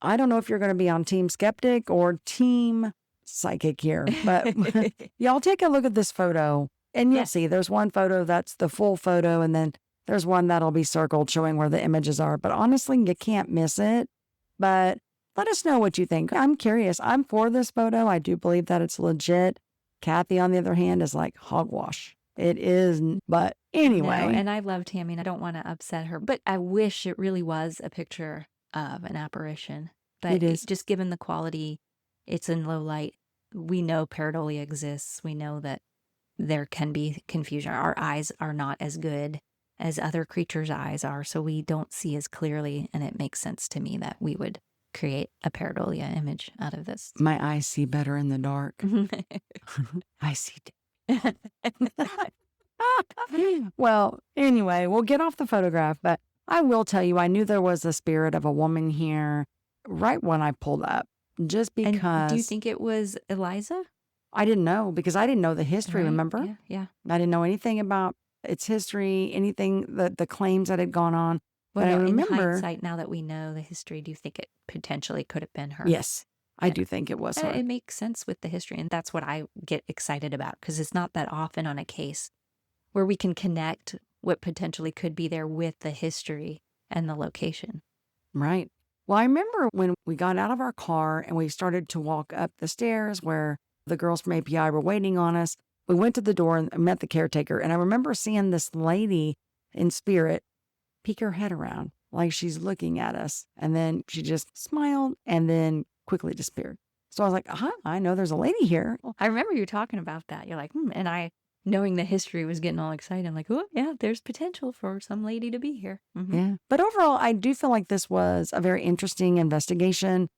I don't know if you're going to be on Team Skeptic or Team Psychic here, but y'all take a look at this photo and you'll see there's one photo that's the full photo, and then there's one that'll be circled showing where the images are. But honestly, you can't miss it. But let us know what you think. I'm curious. I'm for this photo. I do believe that it's legit. Kathy, on the other hand, is like hogwash. It is, but anyway. No, and I love Tammy, and I don't want to upset her, but I wish it really was a picture of an apparition. But it is. Just given the quality, it's in low light. We know pareidolia exists. We know that there can be confusion. Our eyes are not as good as other creatures' eyes are, so we don't see as clearly, and it makes sense to me that we would create a pareidolia image out of this. My eyes see better in the dark. I see. Well, anyway, we'll get off the photograph, but I will tell you, I knew there was a spirit of a woman here right when I pulled up, just because. And do you think it was Eliza? I didn't know, because I didn't know the history, Right. remember? Yeah. I didn't know anything about its history, anything, the claims that had gone on. Well, But I no, remember. in hindsight, now that we know the history, do you think it potentially could have been her? Yes, I do think it was her. It makes sense with the history, and that's what I get excited about, because it's not that often on a case where we can connect what potentially could be there with the history and the location. Right. Well, I remember when we got out of our car and we started to walk up the stairs where the girls from API were waiting on us. We went to the door and met the caretaker. And I remember seeing this lady in spirit peek her head around like she's looking at us. And then she just smiled and then quickly disappeared. So I was like, I know there's a lady here. I remember you talking about that. You're like, and knowing the history was getting all excited. I'm like, oh, yeah, there's potential for some lady to be here. Yeah. But overall, I do feel like this was a very interesting investigation.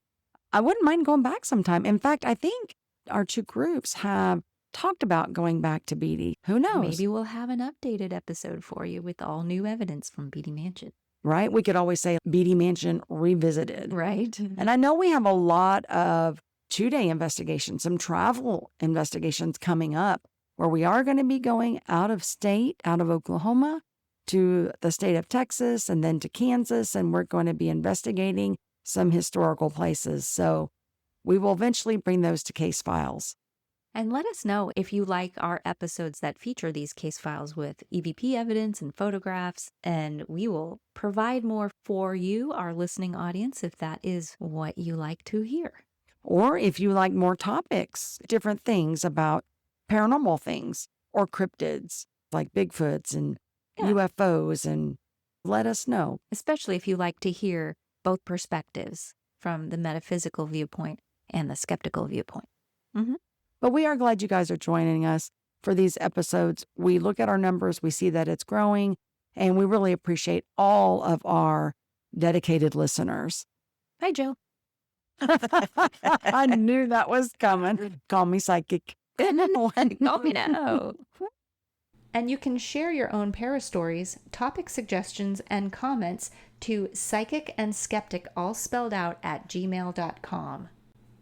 I wouldn't mind going back sometime. In fact, I think our two groups have talked about going back to Beattie. Who knows? Maybe we'll have an updated episode for you with all new evidence from Beattie Mansion. Right? We could always say Beattie Mansion revisited. Right. And I know we have a lot of 2-day investigations, some travel investigations coming up where we are going to be going out of state, out of Oklahoma to the state of Texas and then to Kansas. And we're going to be investigating some historical places. So we will eventually bring those to case files. And let us know if you like our episodes that feature these case files with EVP evidence and photographs, and we will provide more for you, our listening audience, if that is what you like to hear. Or if you like more topics, different things about paranormal things or cryptids like Bigfoots and UFOs, and let us know. Especially if you like to hear both perspectives from the metaphysical viewpoint and the skeptical viewpoint. But we are glad you guys are joining us for these episodes. We look at our numbers, we see that it's growing, and we really appreciate all of our dedicated listeners. Hi, Joe. I knew that was coming. Call me psychic. Call me now. And you can share your own parastories, topic suggestions, and comments to psychicandskeptic, all spelled out, at gmail.com.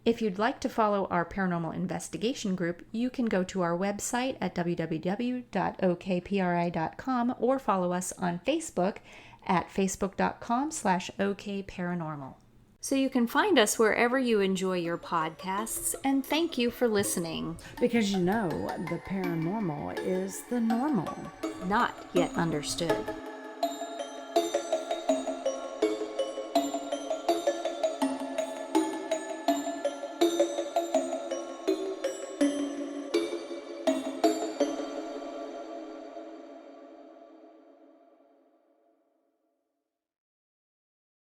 If you'd like to follow our paranormal investigation group, you can go to our website at www.okpri.com or follow us on Facebook at facebook.com/okparanormal. So you can find us wherever you enjoy your podcasts, and thank you for listening. Because the paranormal is the normal. Not yet understood.